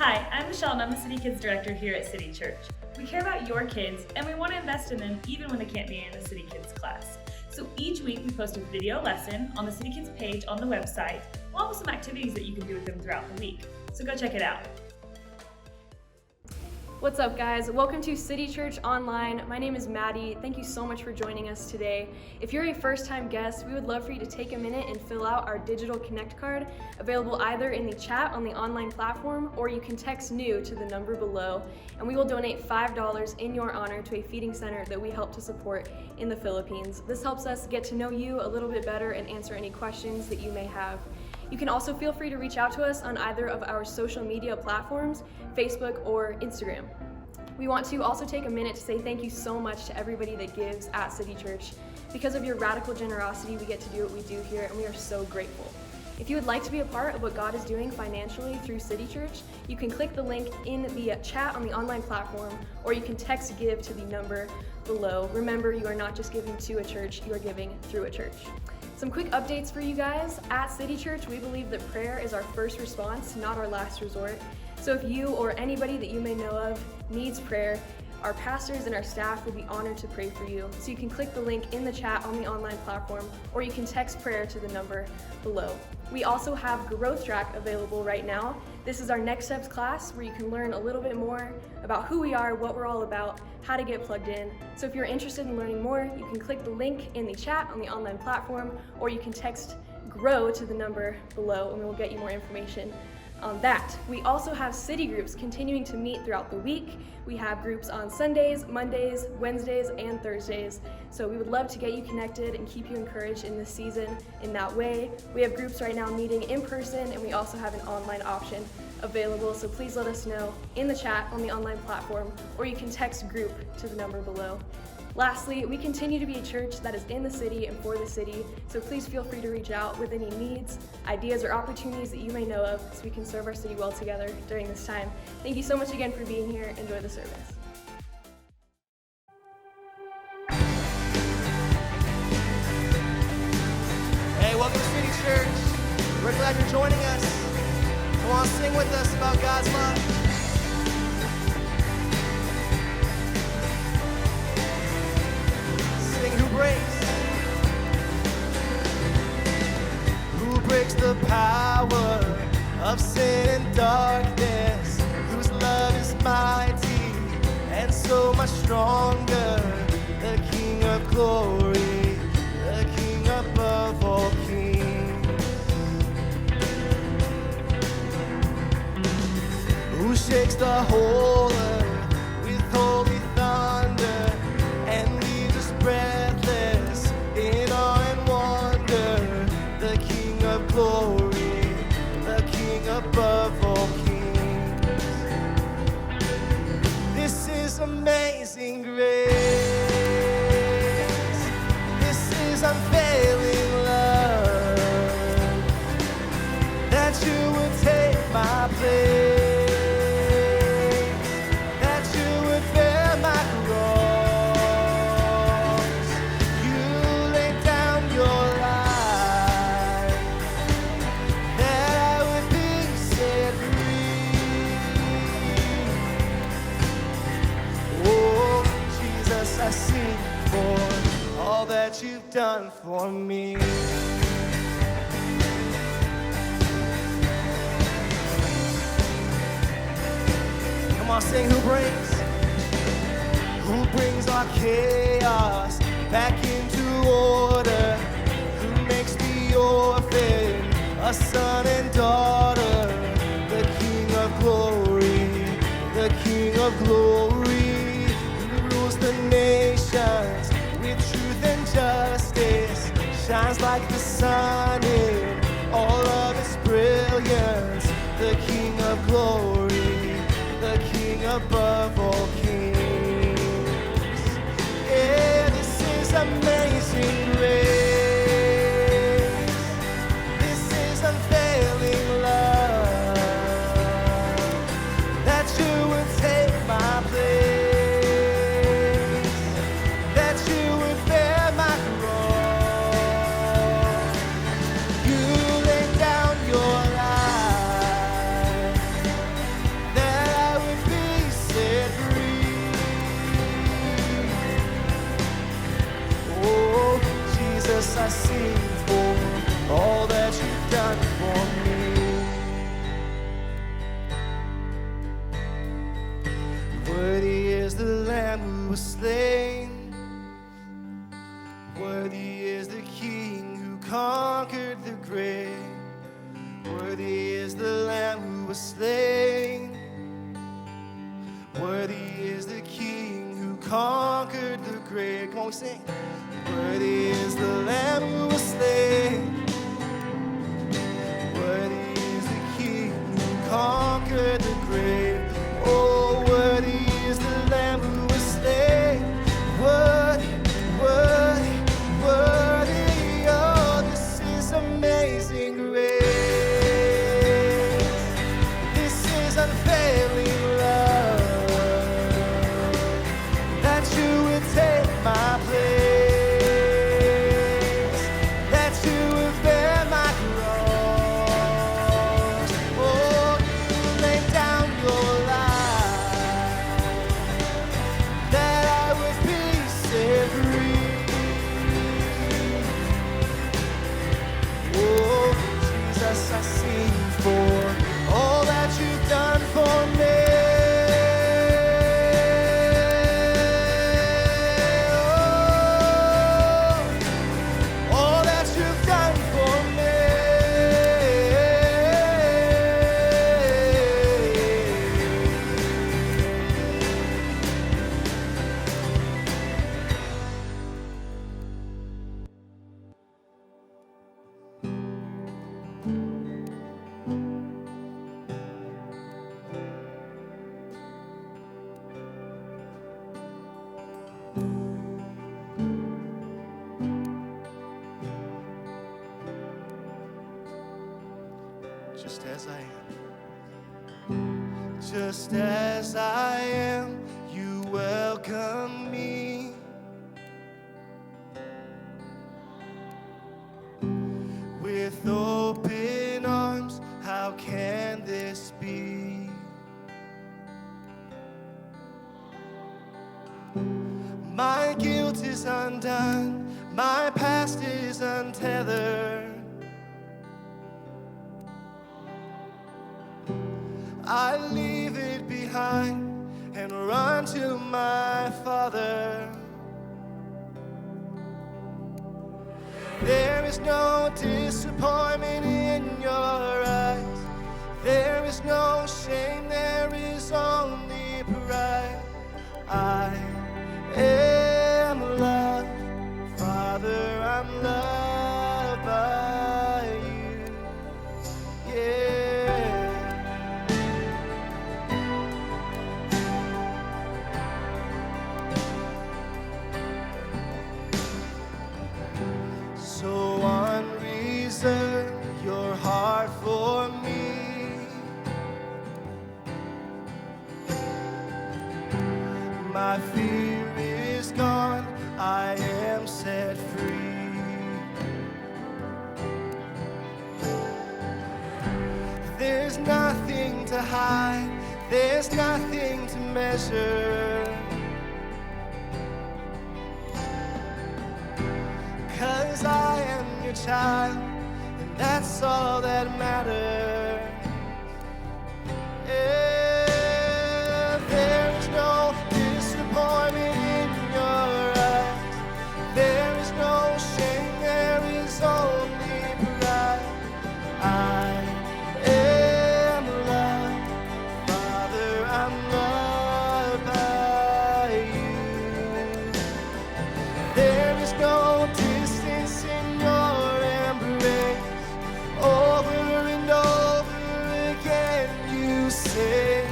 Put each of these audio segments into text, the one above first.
Hi, I'm Michelle and I'm the City Kids Director here at City Church. We care about your kids and we want to invest in them even when they can't be in the City Kids class. So each week we post a video lesson on the City Kids page on the website, along with some activities that you can do with them throughout the week. So go check it out. What's up, guys? Welcome to City Church Online. My name is Maddie. Thank you so much for joining us today. If you're a first-time guest, we would love for you to take a minute and fill out our digital Connect card, available either in the chat on the online platform, or you can text NEW to the number below, and we will donate $5 in your honor to a feeding center that we help to support in the Philippines. This helps us get to know you a little bit better and answer any questions that you may have. You can also feel free to reach out to us on either of our social media platforms, Facebook or Instagram. We want to also take a minute to say thank you so much to everybody that gives at City Church. Because of your radical generosity, we get to do what we do here, and we are so grateful. If you would like to be a part of what God is doing financially through City Church, you can click the link in the chat on the online platform, or you can text GIVE to the number below. Remember, you are not just giving to a church, you are giving through a church. Some quick updates for you guys. At City Church, we believe that prayer is our first response, not our last resort. So if you or anybody that you may know of needs prayer, our pastors and our staff would be honored to pray for you. So you can click the link in the chat on the online platform, or you can text prayer to the number below. We also have Growth Track available right now. This is our Next Steps class where you can learn a little bit more about who we are, what we're all about, how to get plugged in. So if you're interested in learning more, you can click the link in the chat on the online platform, or you can text GROW to the number below and we will get you more information on that. We also have city groups continuing to meet throughout the week. We have groups on Sundays, Mondays, Wednesdays, and Thursdays. So we would love to get you connected and keep you encouraged in this season in that way. We have groups right now meeting in person, and we also have an online option available. So please let us know in the chat on the online platform, or you can text group to the number below. Lastly, we continue to be a church that is in the city and for the city, so please feel free to reach out with any needs, ideas, or opportunities that you may know of so we can serve our city well together during this time. Thank you so much again for being here. Enjoy the service. Hey, welcome to City Church. We're glad you're joining us. Come on, sing with us about God's love. Who breaks the power of sin and darkness, whose love is mighty and so much stronger, the King of glory, the King above all kings, who shakes the whole earth with holy thunder and leaves us breathless in awe and wonder, the King of glory, the King above all kings. This is amazing grace. This is unfailing love, that you would take my place. I sing for all that you've done for me. Come on, sing. Who brings our chaos back into order, who makes the orphan a son and daughter, the King of glory, the King of glory, the nations with truth and justice, shines like the sun in all of its brilliance, the King of glory, the King above all kings. Yeah, this is amazing grace. This is unfailing love, that you would take my place. I sing for all that you've done for me. Worthy is the Lamb who was slain. Worthy is the King who conquered the grave. Worthy is the Lamb who was slain. Worthy is the King who conquered the grave. Come on, we sing. Worthy is the Lamb who was slain. Worthy is the King who conquered the grave. Oh, worthy is the Lamb who was slain. Worthy, worthy, worthy. Oh, this is amazing grace. This is unfailing love. That you would take my place. That you would bear my cross. Oh, you laid down your life. That I would be set free. Oh, Jesus, I sing for all that you've done for me. Oh, all that you've done for me. Just as I am. Just as I am, you welcome me. With open arms, how can this be? My guilt is undone, my past is untethered. I leave it behind and run to my Father. There is no disappointment in your eyes. There is no shame, there is only pride. I am loved, Father, I'm loved by you. Yeah. So unreserve your heart for me. My fear is gone, I am set free. There's nothing to hide, there's nothing to measure. 'Cause I am your child, and that's all that matters. Yeah, there is no disappointment in your eyes. There is no shame, there is only pride. I am loved, Father, I'm loved by you. There is no distance in your embrace. Over and over again you say,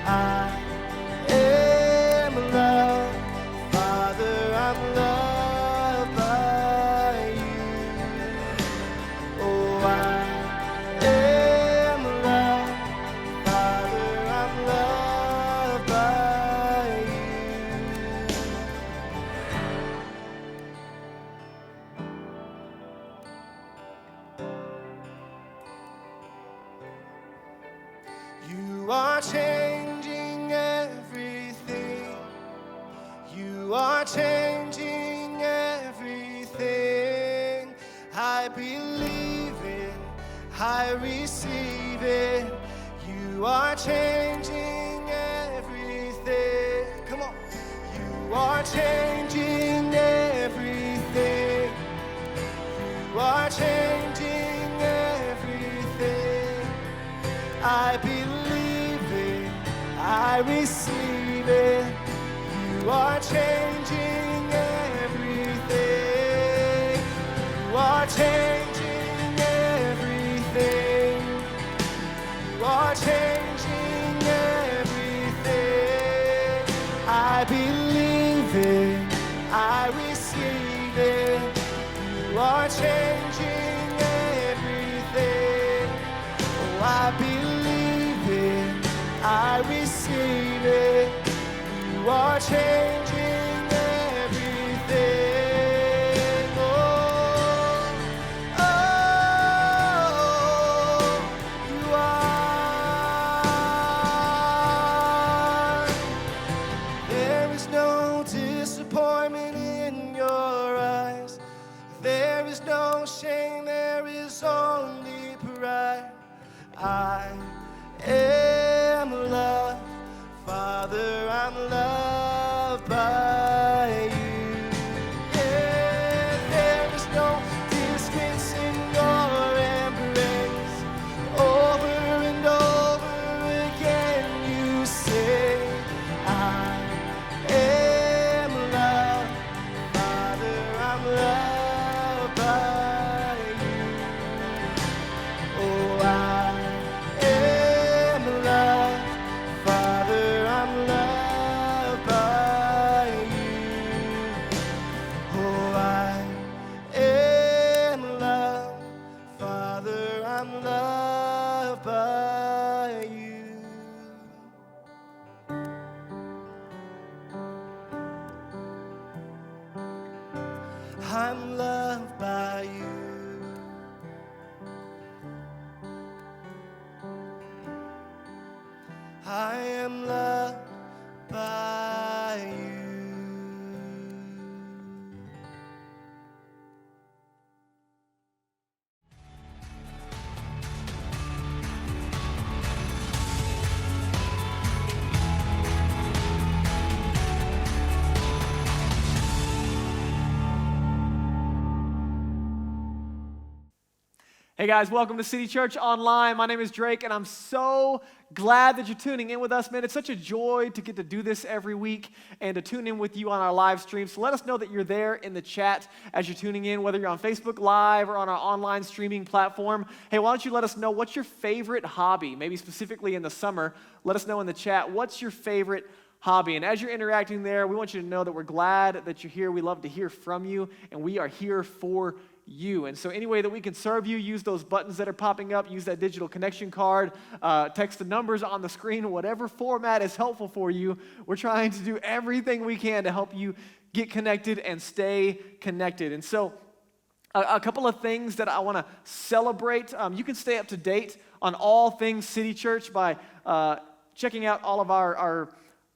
I am loved, Father, I'm loved by you. Oh, I am loved, Father, I'm loved by you. You are changing everything. You are changing everything. I believe it, I receive it. You are changing everything. Come on. You are changing everything. You are changing everything. I believe it, I receive it. You are changing everything. You are changing everything. You are changing everything. I believe it, I receive it. You are changing everything. Oh, I believe it, I receive it. You are changing everything. Oh, oh, you are. There is no disappointment in your eyes. There is no shame, there is only pride. I am loved, Father, I'm loved by you. Yeah, there is no distance in your embrace. Over and over again you say, I am loved, Father, I'm loved by you. Oh, I am loved, Father, I'm loved by you. Oh, I am loved, Father, I'm loved by you. I'm loved by you. I am loved by you. Hey guys, welcome to City Church Online. My name is Drake, and I'm so glad that you're tuning in with us, man. It's such a joy to get to do this every week and to tune in with you on our live stream. So let us know that you're there in the chat as you're tuning in, whether you're on Facebook Live or on our online streaming platform. Hey, why don't you let us know what's your favorite hobby, maybe specifically in the summer. Let us know in the chat, what's your favorite hobby? And as you're interacting there, we want you to know that we're glad that you're here. We love to hear from you, and we are here for you. And so any way that we can serve you, use those buttons that are popping up, use that digital connection card, text the numbers on the screen, whatever format is helpful for you. We're trying to do everything we can to help you get connected and stay connected. And so a couple of things that I want to celebrate. You can stay up to date on all things City Church by checking out all of our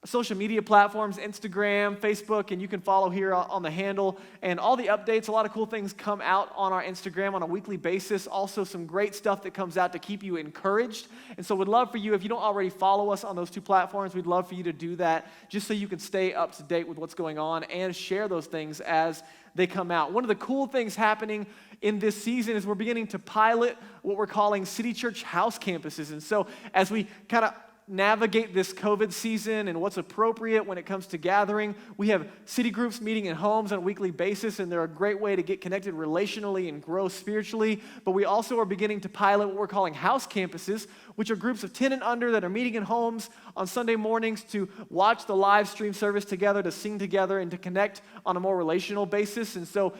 social media platforms, Instagram, Facebook, and you can follow here on the handle. And all the updates, a lot of cool things come out on our Instagram on a weekly basis. Also some great stuff that comes out to keep you encouraged. And so we'd love for you, if you don't already follow us on those two platforms, we'd love for you to do that just so you can stay up to date with what's going on and share those things as they come out. One of the cool things happening in this season is we're beginning to pilot what we're calling City Church house campuses. And so as we kind of navigate this COVID season and what's appropriate when it comes to gathering, we have city groups meeting in homes on a weekly basis, and they're a great way to get connected relationally and grow spiritually. But we also are beginning to pilot what we're calling house campuses, which are groups of 10 and under that are meeting in homes on Sunday mornings to watch the live stream service together, to sing together, and to connect on a more relational basis. And so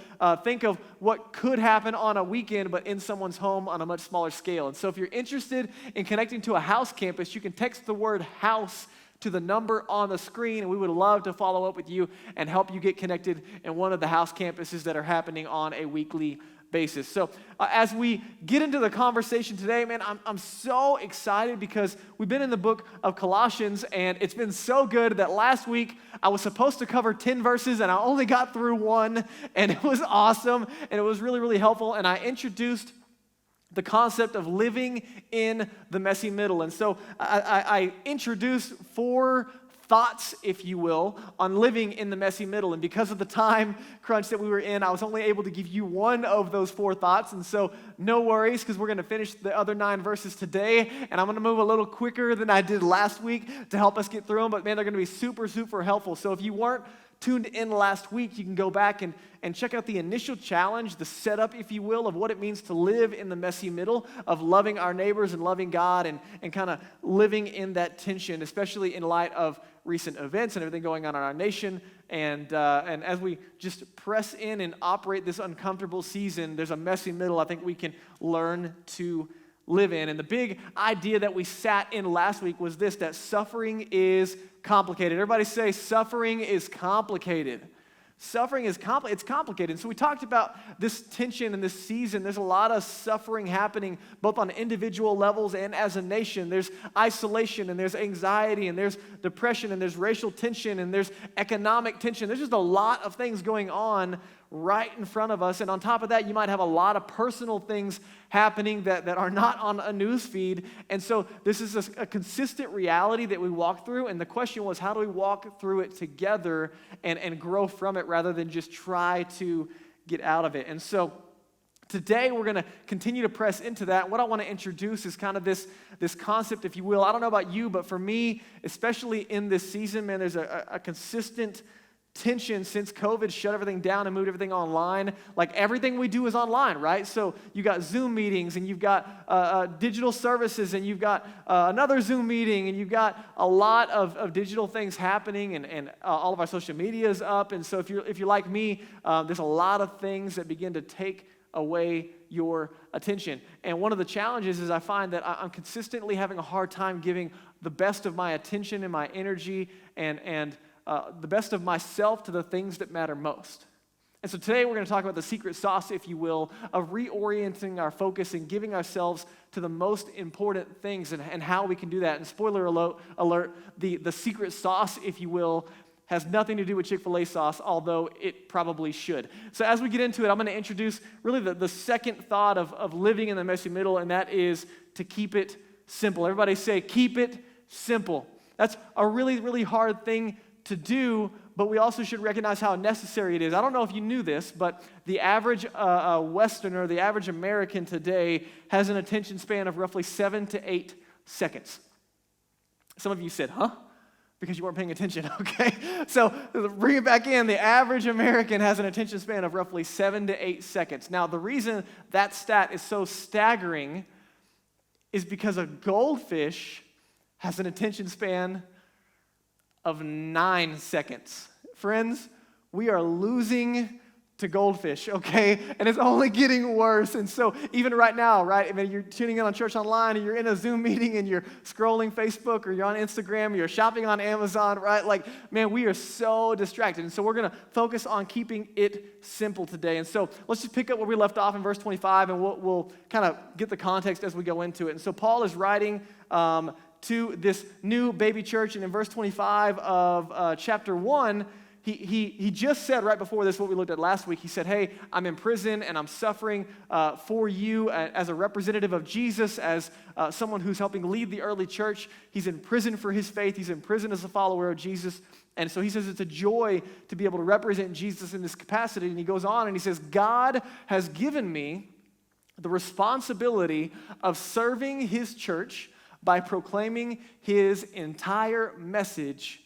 think of what could happen on a weekend, but in someone's home on a much smaller scale. And so if you're interested in connecting to a house campus, you can text the word house to the number on the screen, and we would love to follow up with you and help you get connected in one of the house campuses that are happening on a weekly basis. So as we get into the conversation today, man, I'm so excited because we've been in the book of Colossians, and it's been so good that last week I was supposed to cover 10 verses, and I only got through one, and it was awesome, and it was really, really helpful, and I introduced the concept of living in the messy middle. And so I introduced 4 thoughts, if you will, on living in the messy middle. And because of the time crunch that we were in, I was only able to give you one of those 4 thoughts. And so no worries, because we're going to finish the other 9 verses today. And I'm going to move a little quicker than I did last week to help us get through them. But man, they're going to be super, super helpful. So if you weren't tuned in last week, you can go back and check out the initial challenge, the setup, if you will, of what it means to live in the messy middle of loving our neighbors and loving God and kind of living in that tension, especially in light of recent events and everything going on in our nation. And as we just press in and operate this uncomfortable season, there's a messy middle I think we can learn to live in. And the big idea that we sat in last week was this, that suffering is complicated. Everybody say, suffering is complicated. Suffering is it's complicated. So we talked about this tension in this season. There's a lot of suffering happening both on individual levels and as a nation. There's isolation and there's anxiety and there's depression and there's racial tension and there's economic tension. There's just a lot of things going on right in front of us. And on top of that, you might have a lot of personal things happening that are not on a news feed. And so this is a consistent reality that we walk through. And the question was, how do we walk through it together and grow from it rather than just try to get out of it? And so today we're going to continue to press into that. What I want to introduce is kind of this concept, if you will. I don't know about you, but for me, especially in this season, man, there's a consistent tension since COVID shut everything down and moved everything online. Like everything we do is online, right? So you got Zoom meetings and you've got digital services and you've got another Zoom meeting and you've got a lot of digital things happening and all of our social media is up. And so if you're like me, there's a lot of things that begin to take away your attention. And one of the challenges is I find that I'm consistently having a hard time giving the best of my attention and my energy and the best of myself to the things that matter most. And so today we're going to talk about the secret sauce, if you will, of reorienting our focus and giving ourselves to the most important things and how we can do that. And spoiler alert, the secret sauce, if you will, has nothing to do with Chick-fil-A sauce, although it probably should. So as we get into it, I'm going to introduce really the second thought of living in the messy middle, and that is to keep it simple. Everybody say, keep it simple. That's a really, really hard thing to do, but we also should recognize how necessary it is. I don't know if you knew this, but the average Westerner, the average American today has an attention span of roughly 7 to 8 seconds. Some of you said, huh? Because you weren't paying attention, okay? So bring it back in. The average American has an attention span of roughly 7 to 8 seconds. Now, the reason that stat is so staggering is because a goldfish has an attention span of 9 seconds. Friends, we are losing to goldfish, okay? And it's only getting worse. And so even right now, right? I mean, you're tuning in on Church Online, and you're in a Zoom meeting, and you're scrolling Facebook, or you're on Instagram, or you're shopping on Amazon, right? Like, man, we are so distracted. And so we're going to focus on keeping it simple today. And so let's just pick up where we left off in verse 25, and we'll kind of get the context as we go into it. And so Paul is writing to this new baby church, and in verse 25 of chapter 1, he just said right before this, what we looked at last week, he said, hey, I'm in prison and I'm suffering for you as a representative of Jesus, as someone who's helping lead the early church. He's in prison for his faith. He's in prison as a follower of Jesus. And so he says it's a joy to be able to represent Jesus in this capacity. And he goes on and he says, God has given me the responsibility of serving his church by proclaiming his entire message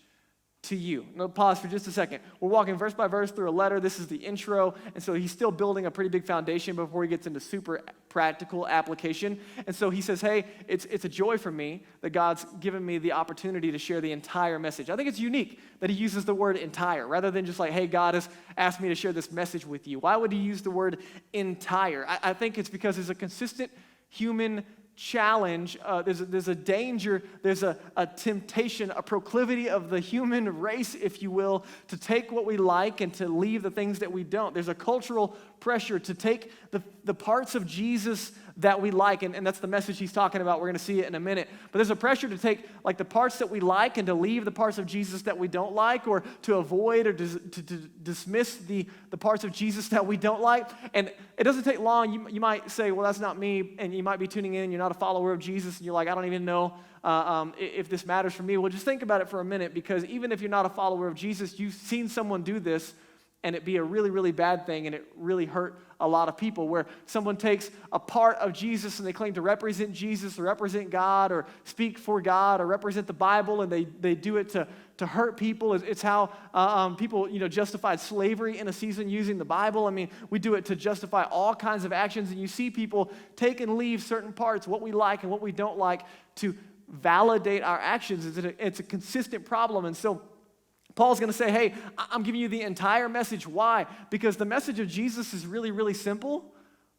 to you. Now, pause for just a second. We're walking verse by verse through a letter. This is the intro, and so he's still building a pretty big foundation before he gets into super practical application. And so he says, hey, it's a joy for me that God's given me the opportunity to share the entire message. I think it's unique that he uses the word entire, rather than just like, hey, God has asked me to share this message with you. Why would he use the word entire? I think it's because it's a consistent human challenge, there's a danger, there's a temptation, a proclivity of the human race, if you will, to take what we like and to leave the things that we don't. There's a cultural pressure to take the parts of Jesus that we like, and that's the message he's talking about. We're going to see it in a minute. But there's a pressure to take like the parts that we like and to leave the parts of Jesus that we don't like, or to avoid or to dismiss the parts of Jesus that we don't like. And it doesn't take long. You might say, well, that's not me, and you might be tuning in, you're not a follower of Jesus, and you're like, I don't even know if this matters for me. Well, just think about it for a minute, because even if you're not a follower of Jesus, you've seen someone do this, and it be a really, really bad thing, and it really hurt a lot of people, where someone takes a part of Jesus and they claim to represent Jesus or represent God or speak for God or represent the Bible, and they do it to hurt people. It's how people justified slavery in a season using the Bible. I mean, we do it to justify all kinds of actions, and you see people take and leave certain parts, what we like and what we don't like, to validate our actions. It's a consistent problem. And so Paul's going to say, hey, I'm giving you the entire message. Why? Because the message of Jesus is really, really simple,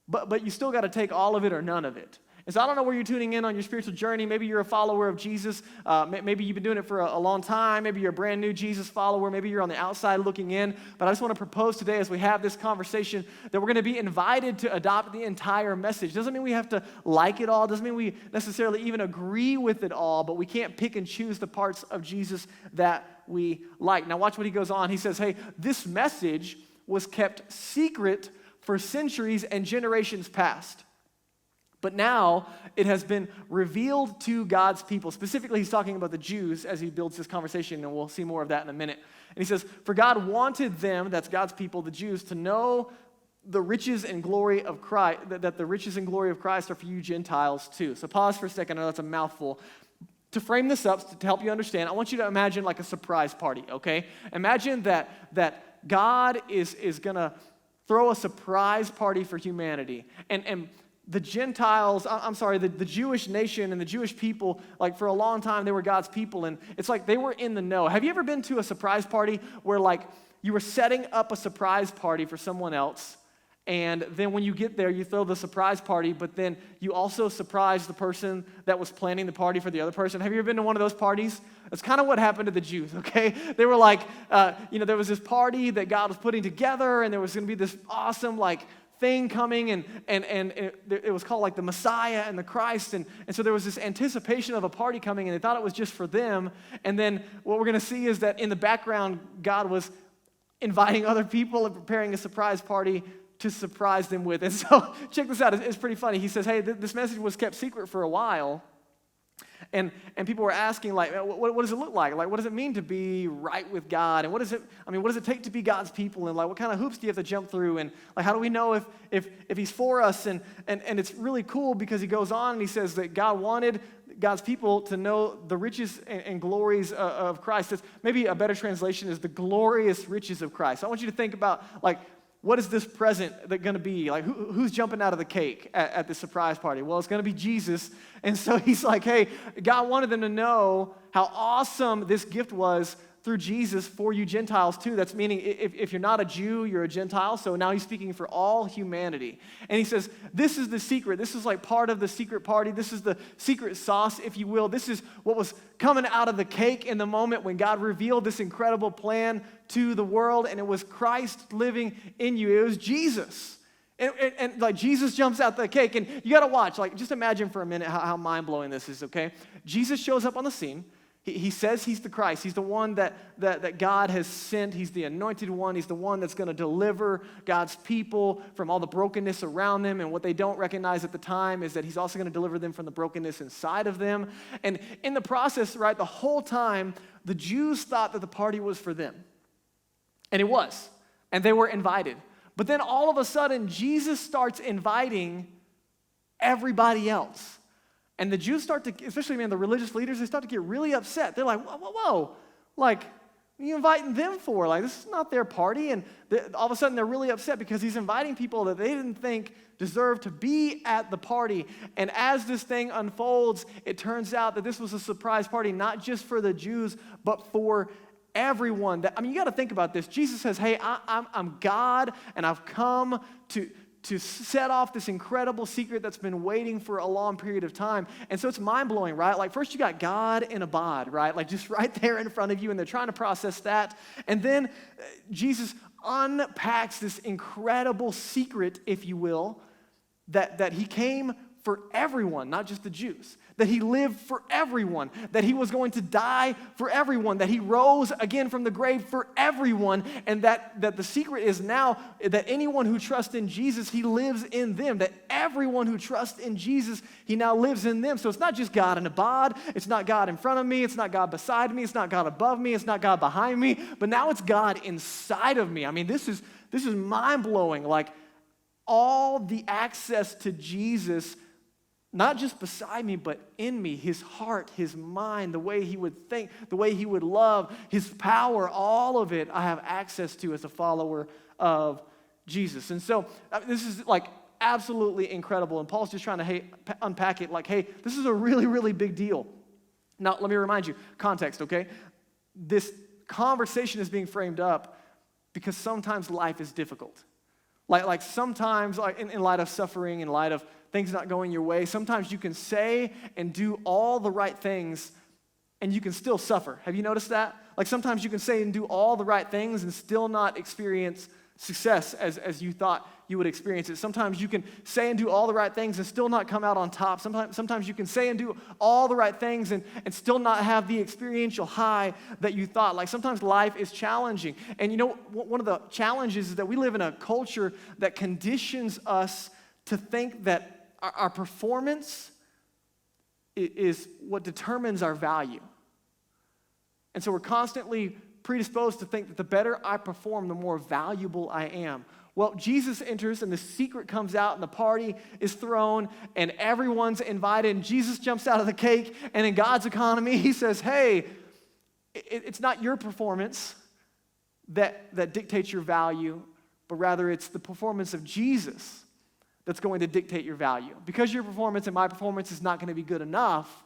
but you still got to take all of it or none of it. And so I don't know where you're tuning in on your spiritual journey. Maybe you're a follower of Jesus. Maybe you've been doing it for a long time. Maybe you're a brand new Jesus follower. Maybe you're on the outside looking in. But I just want to propose today, as we have this conversation, that we're going to be invited to adopt the entire message. Doesn't mean we have to like it all. Doesn't mean we necessarily even agree with it all. But we can't pick and choose the parts of Jesus that we like. Now watch what he goes on. He says, hey, this message was kept secret for centuries and generations past. But now it has been revealed to God's people. Specifically, he's talking about the Jews as he builds this conversation, and we'll see more of that in a minute. And he says, for God wanted them, that's God's people, the Jews, to know the riches and glory of Christ, that the riches and glory of Christ are for you Gentiles too. So pause for a second. I know that's a mouthful. To frame this up, to help you understand, I want you to imagine like a surprise party, okay? Imagine that God is going to throw a surprise party for humanity. And the Gentiles, the Jewish nation and the Jewish people, like for a long time, they were God's people, and it's like they were in the know. Have you ever been to a surprise party where like you were setting up a surprise party for someone else, and then when you get there, you throw the surprise party, but then you also surprise the person that was planning the party for the other person? Have you ever been to one of those parties? That's kind of what happened to the Jews, okay? They were like, there was this party that God was putting together, and there was going to be this awesome, like, thing coming, and it was called like the Messiah and the Christ, and so there was this anticipation of a party coming, and they thought it was just for them. And then what we're going to see is that in the background, God was inviting other people and preparing a surprise party to surprise them with. And so check this out. It's pretty funny. He says, hey, this message was kept secret for a while. And people were asking, like, what does it look like? Like, what does it mean to be right with God? And what does it take to be God's people? And like, what kind of hoops do you have to jump through? And like, how do we know if he's for us? And it's really cool because he goes on and he says that God wanted God's people to know the riches and glories of Christ. That's maybe a better translation is the glorious riches of Christ. So I want you to think about, like, what is this present going to be? Like, who's jumping out of the cake at this surprise party? Well, it's going to be Jesus. And so he's like, hey, God wanted them to know how awesome this gift was through Jesus for you Gentiles too. That's meaning if you're not a Jew, you're a Gentile. So now he's speaking for all humanity. And he says, this is the secret. This is like part of the secret party. This is the secret sauce, if you will. This is what was coming out of the cake in the moment when God revealed this incredible plan to the world. And it was Christ living in you. It was Jesus. And like Jesus jumps out the cake. And you got to watch. Like, just imagine for a minute how mind-blowing this is, okay? Jesus shows up on the scene. He says he's the Christ. He's the one that God has sent. He's the anointed one. He's the one that's going to deliver God's people from all the brokenness around them. And what they don't recognize at the time is that he's also going to deliver them from the brokenness inside of them. And in the process, right, the whole time, the Jews thought that the party was for them. And it was. And they were invited. But then all of a sudden, Jesus starts inviting everybody else. And the Jews start to, especially, the religious leaders, they start to get really upset. They're like, whoa. Like, what are you inviting them for? Like, this is not their party. And all of a sudden, they're really upset because he's inviting people that they didn't think deserved to be at the party. And as this thing unfolds, it turns out that this was a surprise party, not just for the Jews, but for everyone. You got to think about this. Jesus says, hey, I'm God, and I've come set off this incredible secret that's been waiting for a long period of time. And so it's mind-blowing, right? Like first you got God in a bod, right? Like just right there in front of you, and they're trying to process that. And then Jesus unpacks this incredible secret, if you will, that he came for everyone, not just the Jews, that he lived for everyone, that he was going to die for everyone, that he rose again from the grave for everyone, and that the secret is now that anyone who trusts in Jesus, he lives in them, that everyone who trusts in Jesus, he now lives in them. So it's not just God in a bod, it's not God in front of me, it's not God beside me, it's not God above me, it's not God behind me, but now it's God inside of me. I mean, this is mind-blowing, like all the access to Jesus, not just beside me, but in me, his heart, his mind, the way he would think, the way he would love, his power, all of it I have access to as a follower of Jesus. And so this is like absolutely incredible. And Paul's just trying to unpack it like, hey, this is a really, really big deal. Now, let me remind you, context, okay? This conversation is being framed up because sometimes life is difficult. Like sometimes, like in light of suffering, in light of things not going your way, sometimes you can say and do all the right things and you can still suffer. Have you noticed that? Like sometimes you can say and do all the right things and still not experience success as you thought you would experience it. Sometimes you can say and do all the right things and still not come out on top. Sometimes you can say and do all the right things and still not have the experiential high that you thought. Like sometimes life is challenging. And you know, one of the challenges is that we live in a culture that conditions us to think that our performance is what determines our value. And so we're constantly predisposed to think that the better I perform, the more valuable I am. Well, Jesus enters and the secret comes out and the party is thrown and everyone's invited and Jesus jumps out of the cake, and in God's economy, he says, hey, it's not your performance that dictates your value, but rather it's the performance of Jesus that's going to dictate your value. Because your performance and my performance is not going to be good enough,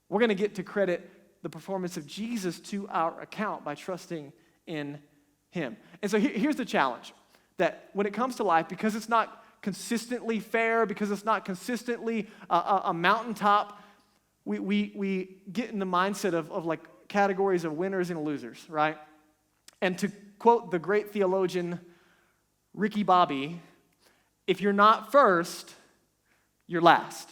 we're going to get to credit the performance of Jesus to our account by trusting in him. And so here's the challenge, that when it comes to life, because it's not consistently fair, because it's not consistently a mountaintop, we get in the mindset of like categories of winners and losers, right? And to quote the great theologian Ricky Bobby, if you're not first, you're last.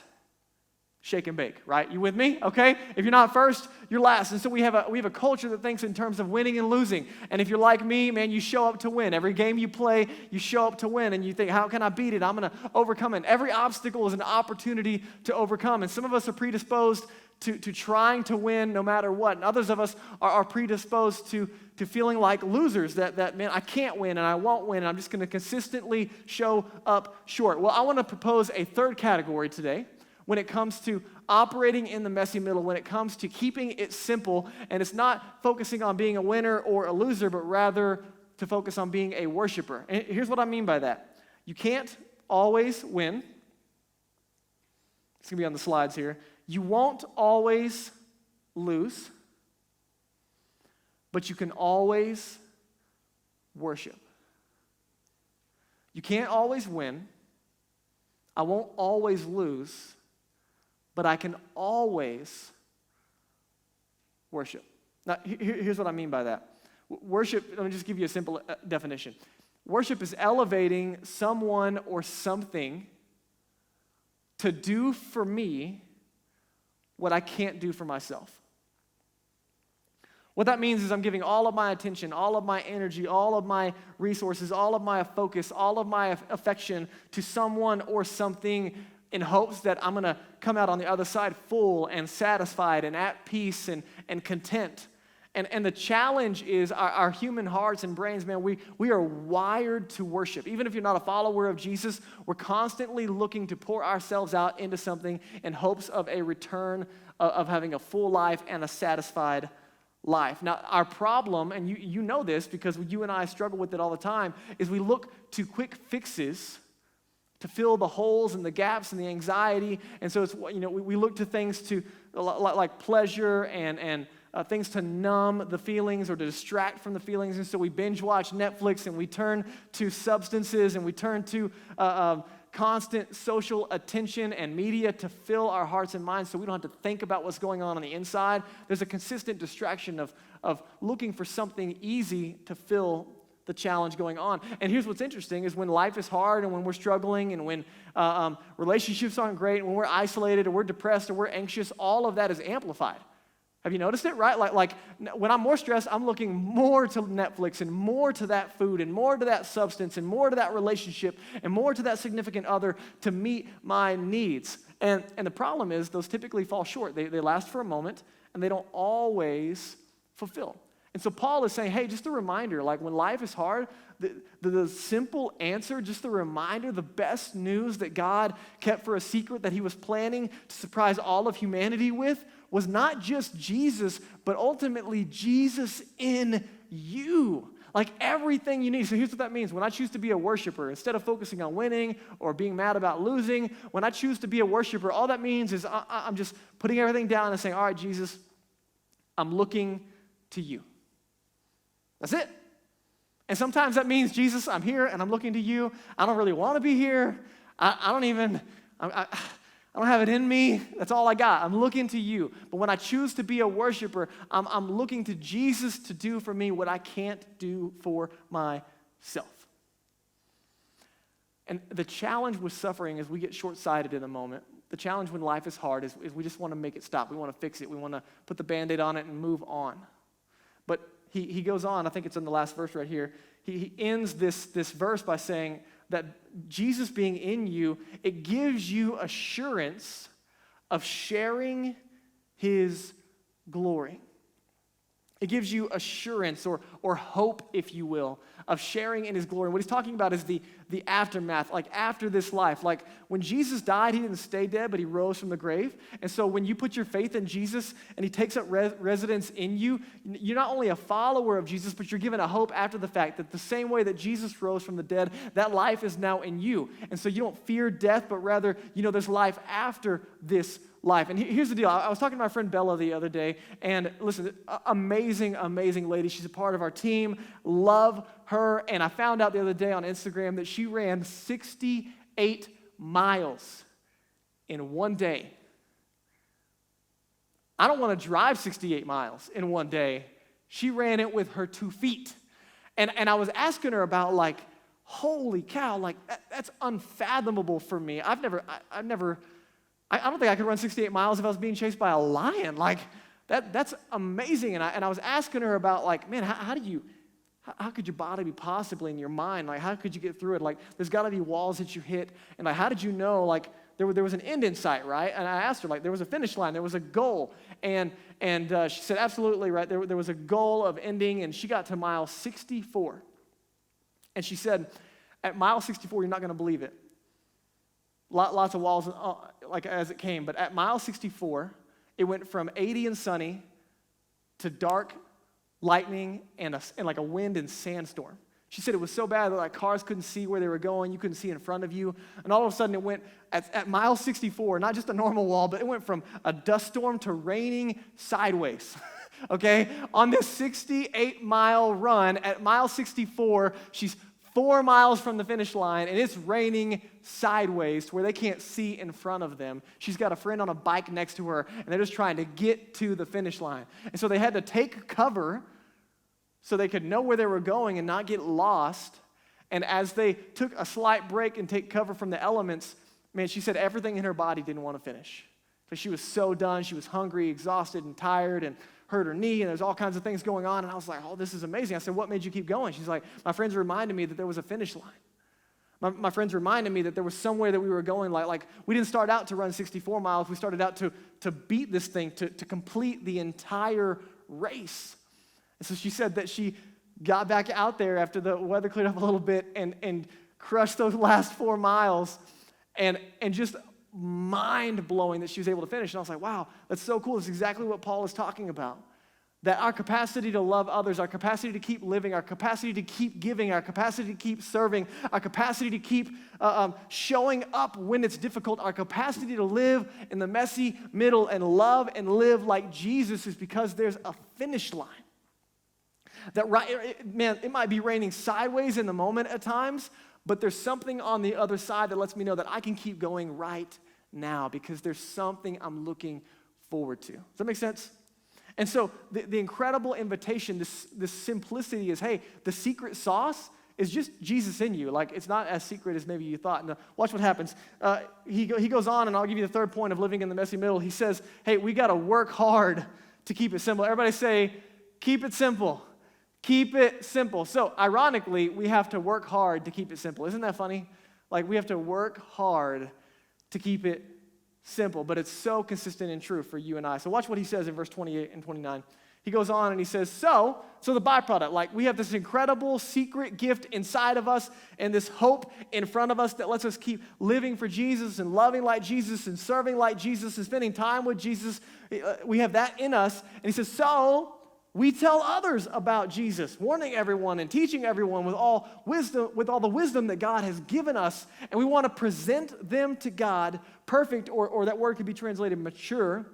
Shake and bake, right? You with me? Okay? If you're not first, you're last. And so we have a culture that thinks in terms of winning and losing. And if you're like me, man, you show up to win. Every game you play, you show up to win. And you think, how can I beat it? I'm going to overcome it. Every obstacle is an opportunity to overcome. And some of us are predisposed to trying to win no matter what. And others of us are predisposed to feeling like losers, that, man, I can't win and I won't win. And I'm just going to consistently show up short. Well, I want to propose a third category today, when it comes to operating in the messy middle, when it comes to keeping it simple, and it's not focusing on being a winner or a loser, but rather to focus on being a worshiper. And here's what I mean by that. You can't always win. It's going to be on the slides here. You won't always lose, but you can always worship. You can't always win. I won't always lose, but I can always worship. Now, here's what I mean by that. Worship, let me just give you a simple definition. Worship is elevating someone or something to do for me what I can't do for myself. What that means is I'm giving all of my attention, all of my energy, all of my resources, all of my focus, all of my affection to someone or something in hopes that I'm going to come out on the other side full and satisfied and at peace and content. And the challenge is our human hearts and brains, man, we are wired to worship. Even if you're not a follower of Jesus, we're constantly looking to pour ourselves out into something in hopes of a return of having a full life and a satisfied life. Now, our problem, and you know this because you and I struggle with it all the time, is we look to quick fixes to fill the holes and the gaps and the anxiety. And so it's, we look to things to like pleasure and things to numb the feelings or to distract from the feelings. And so we binge watch Netflix and we turn to substances and we turn to constant social attention and media to fill our hearts and minds so we don't have to think about what's going on the inside. There's a consistent distraction of looking for something easy to fill the challenge going on. And here's what's interesting is when life is hard and when we're struggling and when relationships aren't great, when we're isolated or we're depressed or we're anxious, all of that is amplified. Have you noticed it, right? Like when I'm more stressed, I'm looking more to Netflix and more to that food and more to that substance and more to that relationship and more to that significant other to meet my needs. And the problem is those typically fall short. They last for a moment and they don't always fulfill. And so Paul is saying, hey, just a reminder, like when life is hard, the simple answer, just the reminder, the best news that God kept for a secret that he was planning to surprise all of humanity with was not just Jesus, but ultimately Jesus in you. Like everything you need. So here's what that means. When I choose to be a worshiper, instead of focusing on winning or being mad about losing, when I choose to be a worshiper, all that means is I'm just putting everything down and saying, all right, Jesus, I'm looking to you. That's it. And sometimes that means, Jesus, I'm here and I'm looking to you. I don't really want to be here. I don't have it in me. That's all I got. I'm looking to you. But when I choose to be a worshiper, I'm looking to Jesus to do for me what I can't do for myself. And the challenge with suffering is we get short-sighted in the moment. The challenge when life is hard is we just want to make it stop. We want to fix it. We want to put the Band-Aid on it and move on. But he goes on, I think it's in the last verse right here. He ends this verse by saying that Jesus being in you, it gives you assurance of sharing his glory. It gives you assurance or hope, if you will, of sharing in his glory. What he's talking about is the aftermath, like after this life. Like when Jesus died, he didn't stay dead, but he rose from the grave. And so when you put your faith in Jesus and he takes up residence in you, you're not only a follower of Jesus, but you're given a hope after the fact that the same way that Jesus rose from the dead, that life is now in you. And so you don't fear death, but rather, there's life after this life. And here's the deal. I was talking to my friend Bella the other day, and listen, amazing, amazing lady. She's a part of our team. Love her. And I found out the other day on Instagram that she ran 68 miles in one day. I don't want to drive 68 miles in one day. She ran it with her 2 feet. And I was asking her about, like, holy cow, like that's unfathomable for me. I don't think I could run 68 miles if I was being chased by a lion. Like, that's amazing. And I was asking her about, like, man, how could your body be possibly in your mind? Like, how could you get through it? Like, there's got to be walls that you hit. And, like, how did you know, like, there was an end in sight, right? And I asked her, like, there was a finish line. There was a goal. And she said, absolutely, right? There was a goal of ending, and she got to mile 64. And she said, at mile 64, you're not going to believe it. Lots of walls, like as it came. But at mile 64, it went from 80 and sunny to dark, lightning, and like a wind and sandstorm. She said it was so bad that like cars couldn't see where they were going. You couldn't see in front of you. And all of a sudden it went, at mile 64, not just a normal wall, but it went from a dust storm to raining sideways. Okay? On this 68-mile run, at mile 64, she's 4 miles from the finish line, and it's raining sideways to where they can't see in front of them. She's got a friend on a bike next to her, and they're just trying to get to the finish line. And so they had to take cover so they could know where they were going and not get lost. And as they took a slight break and take cover from the elements, man, she said everything in her body didn't want to finish. Because she was so done. She was hungry, exhausted, and tired, and hurt her knee, and there's all kinds of things going on. And I was like, oh, this is amazing. I said, what made you keep going? She's like, my friends reminded me that there was a finish line. My friends reminded me that there was somewhere that we were going. Like we didn't start out to run 64 miles. We started out to beat this thing, to complete the entire race. And so she said that she got back out there after the weather cleared up a little bit and crushed those last 4 miles and just mind-blowing that she was able to finish. And I was like, wow, that's so cool. That's exactly what Paul is talking about. that our capacity to love others, our capacity to keep living, our capacity to keep giving, our capacity to keep serving, our capacity to keep showing up when it's difficult, our capacity to live in the messy middle and love and live like Jesus is because there's a finish line. That man, it might be raining sideways in the moment at times, but there's something on the other side that lets me know that I can keep going right now because there's something I'm looking forward to. Does that make sense? And so the incredible invitation, this simplicity is, hey, the secret sauce is just Jesus in you. Like, it's not as secret as maybe you thought. Now, watch what happens. He goes on, and I'll give you the third point of living in the messy middle. He says, hey, we got to work hard to keep it simple. Everybody say, keep it simple. Keep it simple. So, ironically, we have to work hard to keep it simple. Isn't that funny? Like, we have to work hard to keep it simple, but it's so consistent and true for you and I. So watch what he says in verse 28 and 29. He goes on and he says, so the byproduct, like we have this incredible secret gift inside of us and this hope in front of us that lets us keep living for Jesus and loving like Jesus and serving like Jesus and spending time with Jesus. We have that in us. And he says, so we tell others about Jesus, warning everyone and teaching everyone with all the wisdom that God has given us. And we want to present them to God perfect, or that word could be translated mature,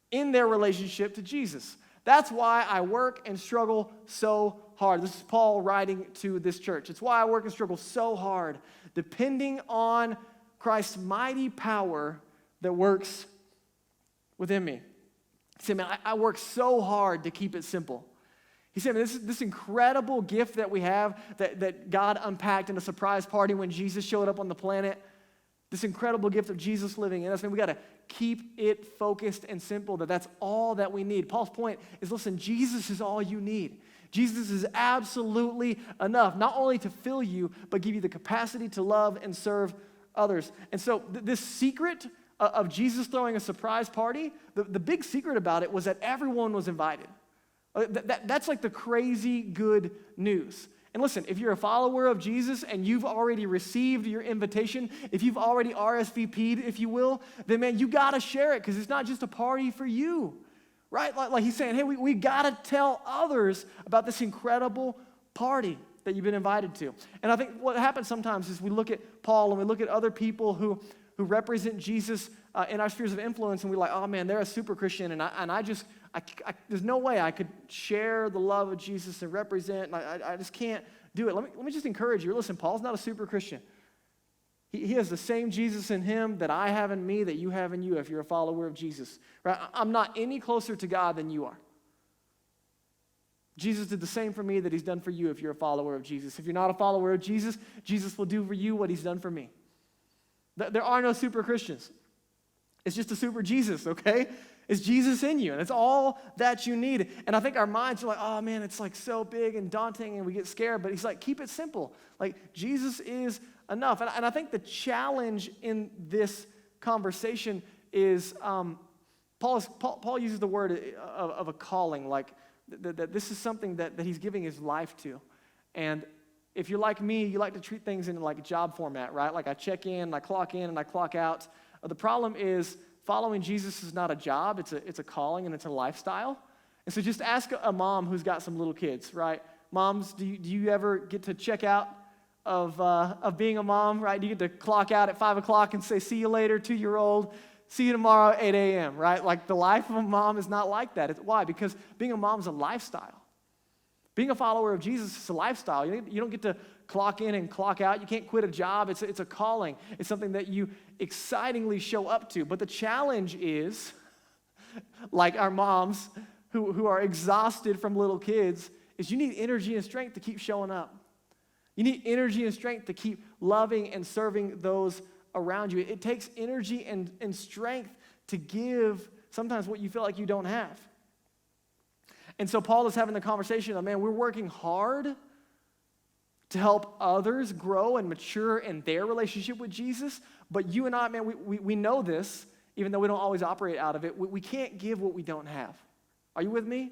in their relationship to Jesus. That's why I work and struggle so hard. This is Paul writing to this church. It's why I work and struggle so hard, depending on Christ's mighty power that works within me. He said, man, I work so hard to keep it simple. He said, man, this incredible gift that we have, that God unpacked in a surprise party when Jesus showed up on the planet, this incredible gift of Jesus living in us, man, we got to keep it focused and simple, that's all that we need. Paul's point is, listen, Jesus is all you need. Jesus is absolutely enough, not only to fill you, but give you the capacity to love and serve others. And so this secret of Jesus throwing a surprise party, the big secret about it was that everyone was invited. That's like the crazy good news. And listen, if you're a follower of Jesus and you've already received your invitation, if you've already RSVP'd, if you will, then man, you got to share it because it's not just a party for you, right? Like he's saying, hey, we got to tell others about this incredible party that you've been invited to. And I think what happens sometimes is we look at Paul and we look at other people who represent Jesus in our spheres of influence, and we're like, oh man, they're a super Christian, and I there's no way I could share the love of Jesus and represent, and I just can't do it. Let me just encourage you. Listen, Paul's not a super Christian. He has the same Jesus in him that I have in me, that you have in you if you're a follower of Jesus. Right? I'm not any closer to God than you are. Jesus did the same for me that he's done for you if you're a follower of Jesus. If you're not a follower of Jesus, Jesus will do for you what he's done for me. There are no super Christians. It's just a super Jesus, okay? It's Jesus in you, and it's all that you need. And I think our minds are like, oh man, it's like so big and daunting, and we get scared. But he's like, keep it simple. Like, Jesus is enough. And I think the challenge in this conversation is Paul uses the word of a calling, like that this is something that he's giving his life to. And if you're like me, you like to treat things in like job format, right? Like I check in, I clock in, and I clock out. The problem is following Jesus is not a job, it's a calling and it's a lifestyle. And so just ask a mom who's got some little kids, right? Moms, do you ever get to check out of being a mom, right? Do you get to clock out at 5 o'clock and say, see you later, 2-year-old, see you tomorrow at 8 a.m., right? Like the life of a mom is not like that. Why? Because being a mom is a lifestyle. Being a follower of Jesus is a lifestyle. You don't get to clock in and clock out. You can't quit a job. It's a calling. It's something that you excitingly show up to. But the challenge is, like our moms who are exhausted from little kids, is you need energy and strength to keep showing up. You need energy and strength to keep loving and serving those around you. It takes energy and strength to give sometimes what you feel like you don't have. And so Paul is having the conversation of, man, we're working hard to help others grow and mature in their relationship with Jesus. But you and I, man, we know this, even though we don't always operate out of it. We can't give what we don't have. Are you with me?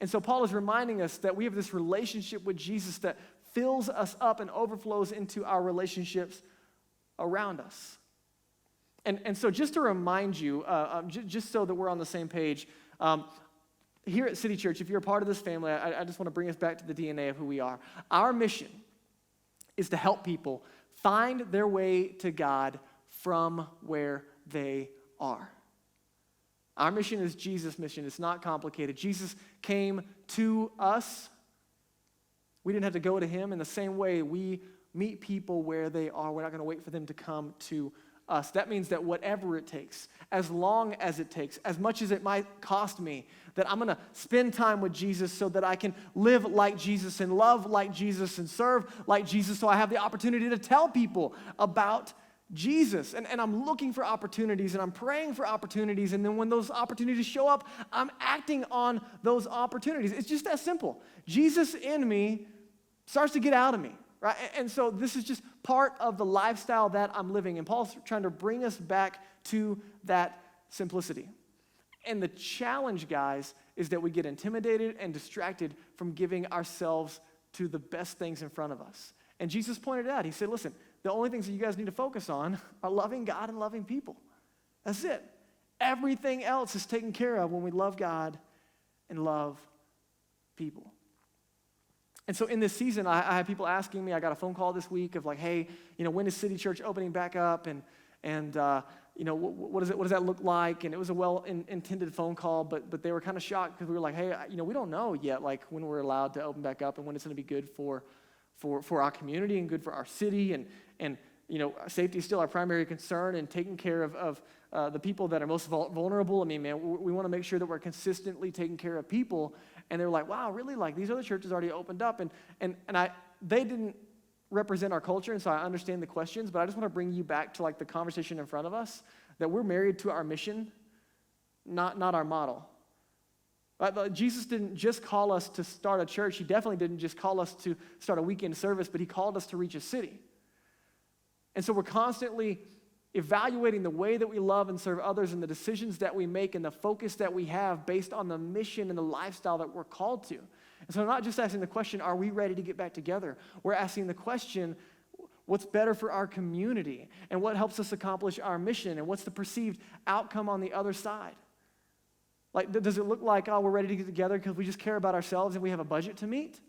And so Paul is reminding us that we have this relationship with Jesus that fills us up and overflows into our relationships around us. And so just to remind you, just so that we're on the same page, here at City Church, if you're a part of this family, I just want to bring us back to the DNA of who we are. Our mission is to help people find their way to God from where they are. Our mission is Jesus' mission. It's not complicated. Jesus came to us. We didn't have to go to him. In the same way, we meet people where they are. We're not going to wait for them to come to us. That means that whatever it takes, as long as it takes, as much as it might cost me, that I'm going to spend time with Jesus so that I can live like Jesus and love like Jesus and serve like Jesus, so I have the opportunity to tell people about Jesus. And I'm looking for opportunities, and I'm praying for opportunities, and then when those opportunities show up, I'm acting on those opportunities. It's just that simple. Jesus in me starts to get out of me, right? And so this is just part of the lifestyle that I'm living, and Paul's trying to bring us back to that simplicity. And the challenge, guys, is that we get intimidated and distracted from giving ourselves to the best things in front of us. And Jesus pointed it out. He said, listen, the only things that you guys need to focus on are loving God and loving people. That's it. Everything else is taken care of when we love God and love people. And so in this season, I have people asking me, I got a phone call this week of like, hey, when is City Church opening back up? And what does that look like? And it was a well-intended phone call, but they were kind of shocked because we were like, hey, we don't know yet, like when we're allowed to open back up and when it's going to be good for our community and good for our city. And safety is still our primary concern, and taking care of the people that are most vulnerable. I mean, man, we want to make sure that we're consistently taking care of people. And they were like, wow, really? Like these other churches already opened up, they didn't represent our culture, and so I understand the questions, but I just want to bring you back to like the conversation in front of us, that we're married to our mission, not our model. Jesus didn't just call us to start a church. He definitely didn't just call us to start a weekend service, but he called us to reach a city. And so we're constantly evaluating the way that we love and serve others and the decisions that we make and the focus that we have based on the mission and the lifestyle that we're called to. And so I'm not just asking the question, are we ready to get back together? We're asking the question, what's better for our community? And what helps us accomplish our mission? And what's the perceived outcome on the other side? Like, does it look like, we're ready to get together because we just care about ourselves and we have a budget to meet?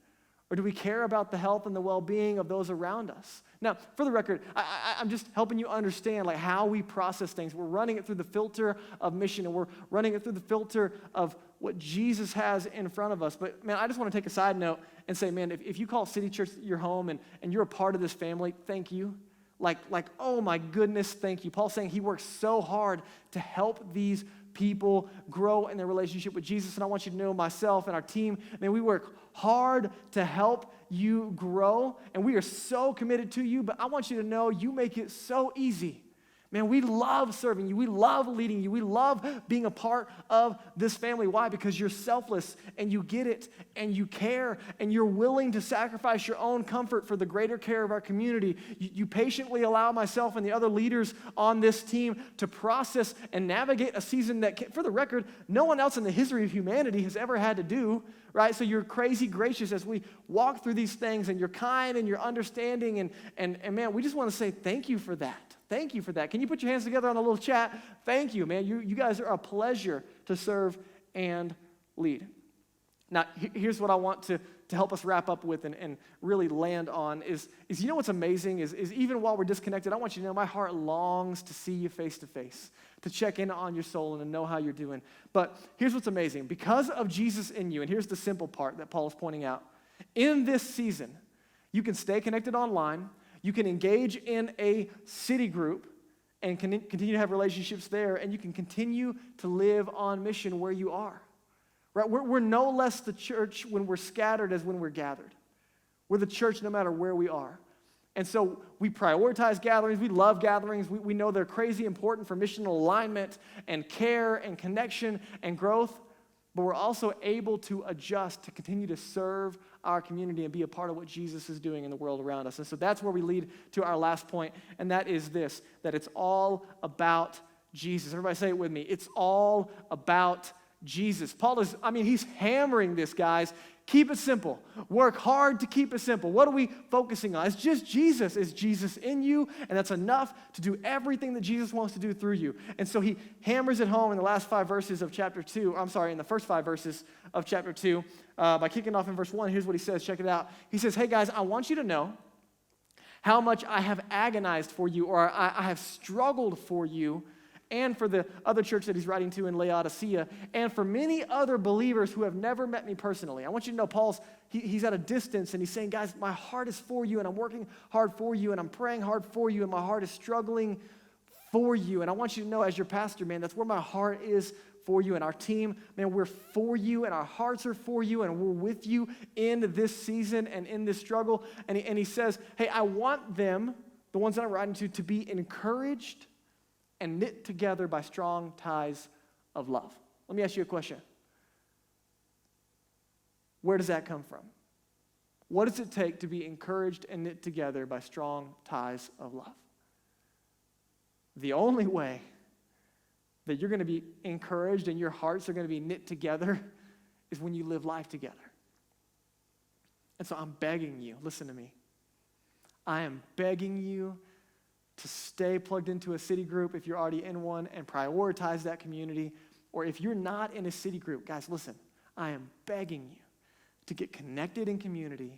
Or do we care about the health and the well-being of those around us? Now, for the record, I'm just helping you understand like how we process things. We're running it through the filter of mission, and we're running it through the filter of what Jesus has in front of us. But, man, I just want to take a side note and say, man, if you call City Church your home and you're a part of this family, thank you. Like, oh my goodness, thank you. Paul's saying he works so hard to help these people grow in their relationship with Jesus. And I want you to know, myself and our team, man, we work hard to help you grow, and we are so committed to you, but I want you to know you make it so easy. Man, we love serving you. We love leading you. We love being a part of this family. Why? Because you're selfless, and you get it, and you care, and you're willing to sacrifice your own comfort for the greater care of our community. You patiently allow myself and the other leaders on this team to process and navigate a season that, for the record, no one else in the history of humanity has ever had to do, right? So you're crazy gracious as we walk through these things, and you're kind, and you're understanding, and man, we just want to say thank you for that. Thank you for that. Can you put your hands together on a little chat? Thank you, man. You guys are a pleasure to serve and lead. Now, here's what I want to help us wrap up with and really land on is you know what's amazing is even while we're disconnected, I want you to know my heart longs to see you face to face, to check in on your soul and to know how you're doing. But here's what's amazing. Because of Jesus in you, and here's the simple part that Paul is pointing out, in this season, you can stay connected online. You can engage in a city group and continue to have relationships there, and you can continue to live on mission where you are. Right? We're no less the church when we're scattered as when we're gathered. We're the church no matter where we are. And so we prioritize gatherings. We love gatherings. We know they're crazy important for missional alignment and care and connection and growth, but we're also able to adjust to continue to serve our community and be a part of what Jesus is doing in the world around us. And so that's where we lead to our last point, and that is this, that it's all about Jesus. Everybody say it with me. It's all about Jesus. Paul is, he's hammering this, guys. Keep it simple. Work hard to keep it simple. What are we focusing on? It's just Jesus. It's Jesus in you, and that's enough to do everything that Jesus wants to do through you. And so he hammers it home in the last 5 verses of chapter 2. In the first 5 verses of chapter 2 by kicking off in verse 1. Here's what he says. Check it out. He says, hey guys, I want you to know how much I have agonized for you, or I have struggled for you, and for the other church that he's writing to in Laodicea, and for many other believers who have never met me personally. I want you to know he's at a distance, and he's saying, guys, my heart is for you, and I'm working hard for you, and I'm praying hard for you, and my heart is struggling for you. And I want you to know, as your pastor, man, that's where my heart is for you. And our team, man, we're for you, and our hearts are for you, and we're with you in this season and in this struggle. And he says, hey, I want them, the ones that I'm writing to be encouraged and knit together by strong ties of love. Let me ask you a question. Where does that come from? What does it take to be encouraged and knit together by strong ties of love? The only way that you're going to be encouraged and your hearts are going to be knit together is when you live life together. And so I'm begging you, listen to me. I am begging you to stay plugged into a city group if you're already in one and prioritize that community. Or if you're not in a city group, guys, listen, I am begging you to get connected in community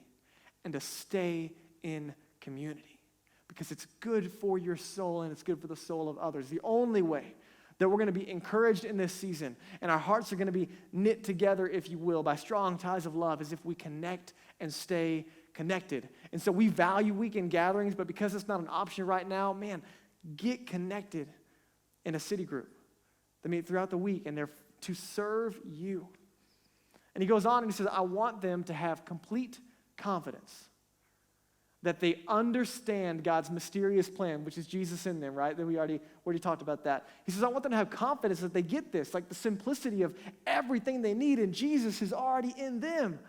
and to stay in community because it's good for your soul and it's good for the soul of others. The only way that we're going to be encouraged in this season and our hearts are going to be knit together, if you will, by strong ties of love is if we connect and stay connected. And so we value weekend gatherings, but because it's not an option right now, man, get connected in a city group. They meet throughout the week, and they're to serve you. And he goes on and he says, I want them to have complete confidence that they understand God's mysterious plan, which is Jesus in them, right? That we already talked about that. He says, I want them to have confidence that they get this, like the simplicity of everything they need, and Jesus is already in them,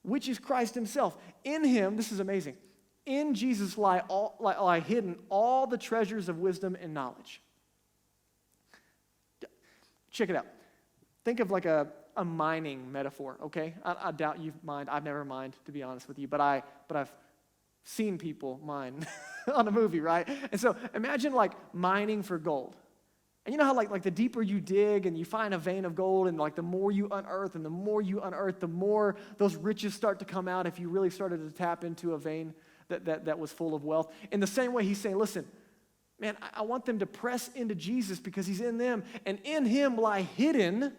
which is Christ himself. In him, this is amazing, in Jesus lie hidden all the treasures of wisdom and knowledge. Check it out. Think of like a mining metaphor, okay? I doubt you've mined. I've never mined, to be honest with you, but I've seen people mine on a movie, right? And so imagine like mining for gold. And you know how like the deeper you dig and you find a vein of gold, and like the more you unearth and the more you unearth, the more those riches start to come out if you really started to tap into a vein that was full of wealth. In the same way, he's saying, listen, man, I want them to press into Jesus because he's in them, and in him lie hidden,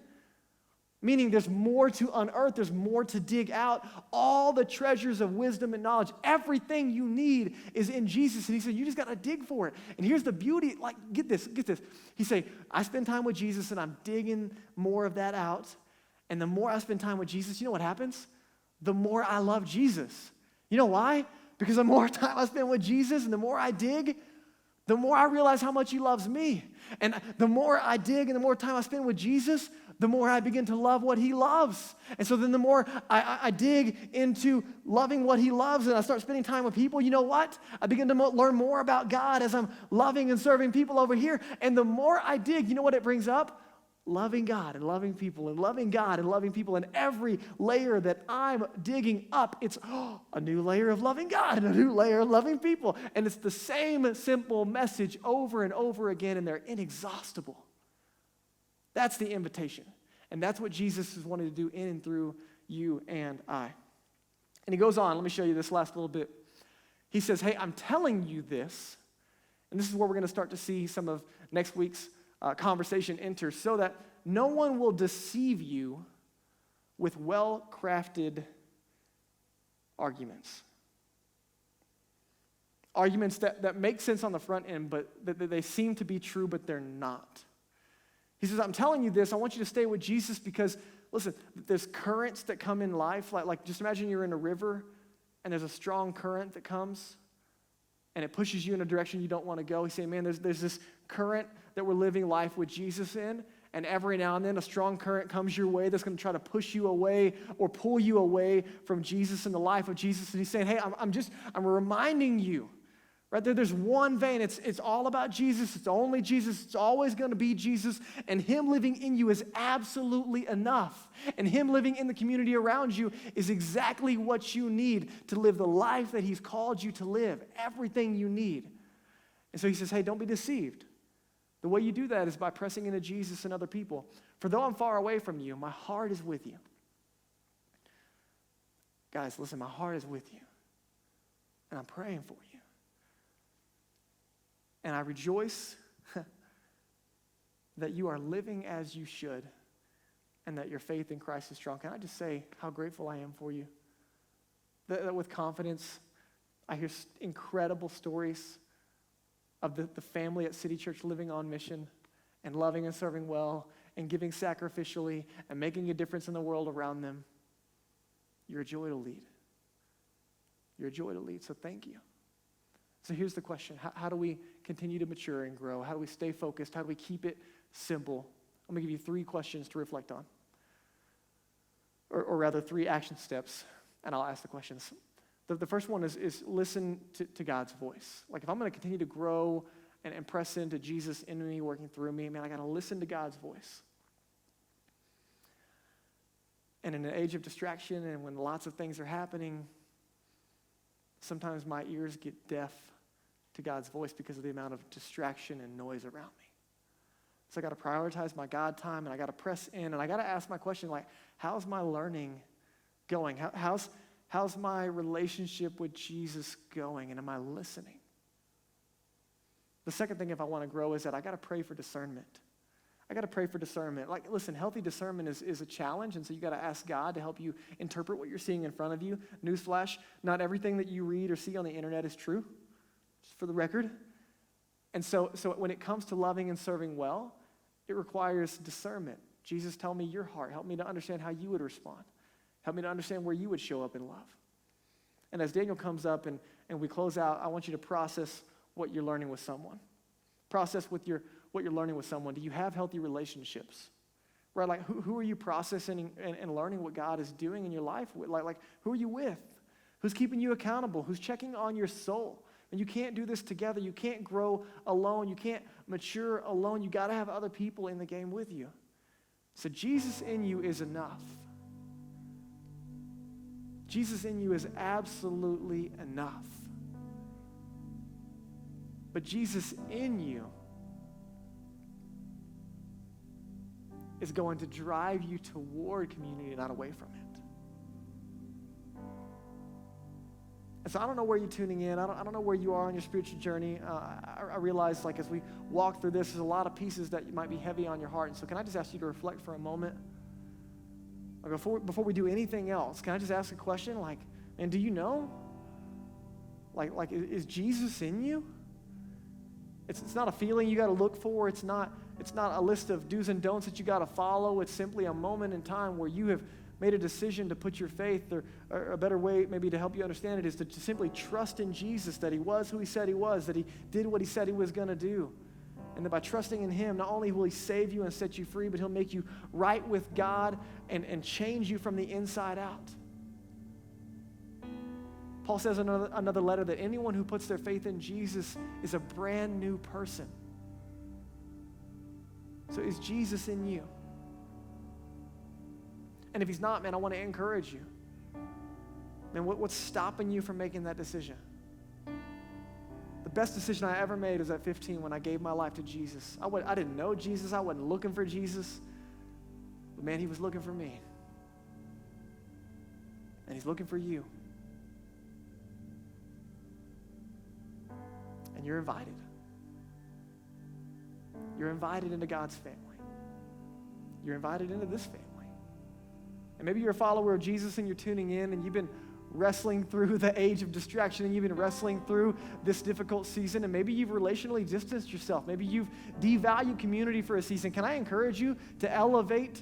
meaning there's more to unearth, there's more to dig out, all the treasures of wisdom and knowledge. Everything you need is in Jesus. And he said, you just got to dig for it. And here's the beauty, like, get this. He said, I spend time with Jesus and I'm digging more of that out. And the more I spend time with Jesus, you know what happens? The more I love Jesus. You know why? Because the more time I spend with Jesus and the more I dig, the more I realize how much he loves me. And the more I dig and the more time I spend with Jesus, the more I begin to love what he loves. And so then the more I dig into loving what he loves and I start spending time with people, you know what? I begin to learn more about God as I'm loving and serving people over here. And the more I dig, you know what it brings up? Loving God and loving people and loving God and loving people. And every layer that I'm digging up, it's a new layer of loving God and a new layer of loving people. And it's the same simple message over and over again, and they're inexhaustible. That's the invitation. And that's what Jesus is wanting to do in and through you and I. And he goes on. Let me show you this last little bit. He says, hey, I'm telling you this, and this is where we're going to start to see some of next week's conversation enter, so that no one will deceive you with well-crafted arguments. Arguments that make sense on the front end, but that they seem to be true, but they're not. He says, I'm telling you this, I want you to stay with Jesus because, listen, there's currents that come in life. Like just imagine you're in a river and there's a strong current that comes and it pushes you in a direction you don't want to go. He's saying, man, there's this current that we're living life with Jesus in, and every now and then a strong current comes your way that's going to try to push you away or pull you away from Jesus and the life of Jesus. And he's saying, hey, I'm reminding you Right there, there's one vein. It's all about Jesus. It's only Jesus. It's always going to be Jesus. And him living in you is absolutely enough. And him living in the community around you is exactly what you need to live the life that he's called you to live. Everything you need. And so he says, hey, don't be deceived. The way you do that is by pressing into Jesus and other people. For though I'm far away from you, my heart is with you. Guys, listen, my heart is with you. And I'm praying for you. And I rejoice that you are living as you should and that your faith in Christ is strong. Can I just say how grateful I am for you? That with confidence, I hear incredible stories of the family at City Church living on mission and loving and serving well and giving sacrificially and making a difference in the world around them. You're a joy to lead. You're a joy to lead, so thank you. So here's the question. How do we continue to mature and grow? How do we stay focused? How do we keep it simple? I'm going to give you 3 questions to reflect on. Or rather, 3 action steps, and I'll ask the questions. The first one is listen to God's voice. Like if I'm going to continue to grow and press into Jesus in me, working through me, man, I got to listen to God's voice. And in an age of distraction and when lots of things are happening, sometimes my ears get deaf to God's voice because of the amount of distraction and noise around me. So I got to prioritize my God time, and I got to press in, and I got to ask my question, like, how's my learning going? How's my relationship with Jesus going, and am I listening? The second thing, if I want to grow, is that I got to pray for discernment. I got to pray for discernment. Like, listen, healthy discernment is a challenge, and so you got to ask God to help you interpret what you're seeing in front of you. Newsflash, not everything that you read or see on the internet is true, just for the record. And so when it comes to loving and serving well, it requires discernment. Jesus, tell me your heart. Help me to understand how you would respond. Help me to understand where you would show up in love. And as Daniel comes up and we close out, I want you to process what you're learning with someone. Process what you're learning with someone. Do you have healthy relationships? Right? Like, who are you processing and learning what God is doing in your life with? Like, who are you with? Who's keeping you accountable? Who's checking on your soul? And you can't do this together. You can't grow alone. You can't mature alone. You got to have other people in the game with you. So Jesus in you is enough. Jesus in you is absolutely enough. But Jesus in you is going to drive you toward community, not away from it. And so I don't know where you're tuning in. I don't know where you are on your spiritual journey. I realize, like, as we walk through this, there's a lot of pieces that might be heavy on your heart. And so can I just ask you to reflect for a moment? Like before we do anything else, can I just ask a question? Like, and do you know? Like, is Jesus in you? It's not a feeling you got to look for. It's not a list of do's and don'ts that you got to follow. It's simply a moment in time where you have made a decision to put your faith, or a better way maybe to help you understand it is to simply trust in Jesus, that he was who he said he was, that he did what he said he was going to do. And that by trusting in him, not only will he save you and set you free, but he'll make you right with God and change you from the inside out. Paul says in another letter that anyone who puts their faith in Jesus is a brand new person. So is Jesus in you? And if he's not, man, I want to encourage you. Man, what's stopping you from making that decision? The best decision I ever made was at 15 when I gave my life to Jesus. I didn't know Jesus. I wasn't looking for Jesus. But man, he was looking for me. And he's looking for you. And you're invited. You're invited into God's family. You're invited into this family. And maybe you're a follower of Jesus and you're tuning in and you've been wrestling through the age of distraction and you've been wrestling through this difficult season, and maybe you've relationally distanced yourself. Maybe you've devalued community for a season. Can I encourage you to elevate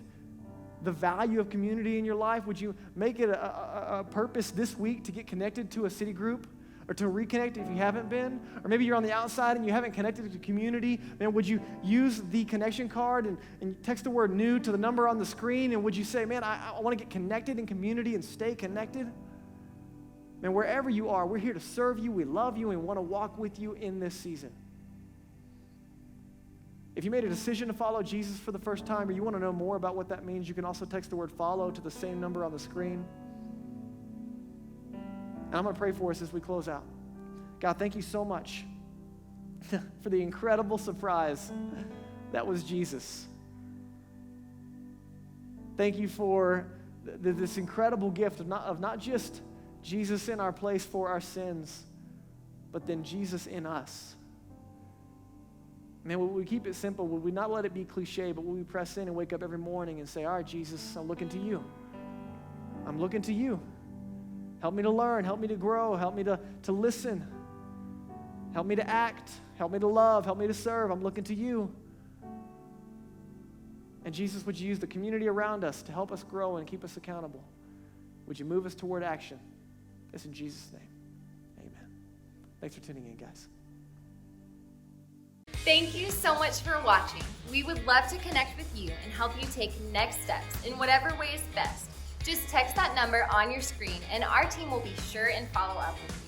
the value of community in your life? Would you make it a purpose this week to get connected to a city group or to reconnect if you haven't been? Or maybe you're on the outside and you haven't connected to community. Man, would you use the connection card and text the word new to the number on the screen? And would you say, man, I want to get connected in community and stay connected? And wherever you are, we're here to serve you. We love you and want to walk with you in this season. If you made a decision to follow Jesus for the first time or you want to know more about what that means, you can also text the word follow to the same number on the screen. And I'm going to pray for us as we close out. God, thank you so much for the incredible surprise that was Jesus. Thank you for this incredible gift of not just Jesus in our place for our sins, but then Jesus in us. Man, will we keep it simple? Will we not let it be cliche, but will we press in and wake up every morning and say, all right, Jesus, I'm looking to you. I'm looking to you. Help me to learn. Help me to grow. Help me to listen. Help me to act. Help me to love. Help me to serve. I'm looking to you. And Jesus, would you use the community around us to help us grow and keep us accountable? Would you move us toward action? It's in Jesus' name. Amen. Thanks for tuning in, guys. Thank you so much for watching. We would love to connect with you and help you take next steps in whatever way is best. Just text that number on your screen and our team will be sure and follow up with you.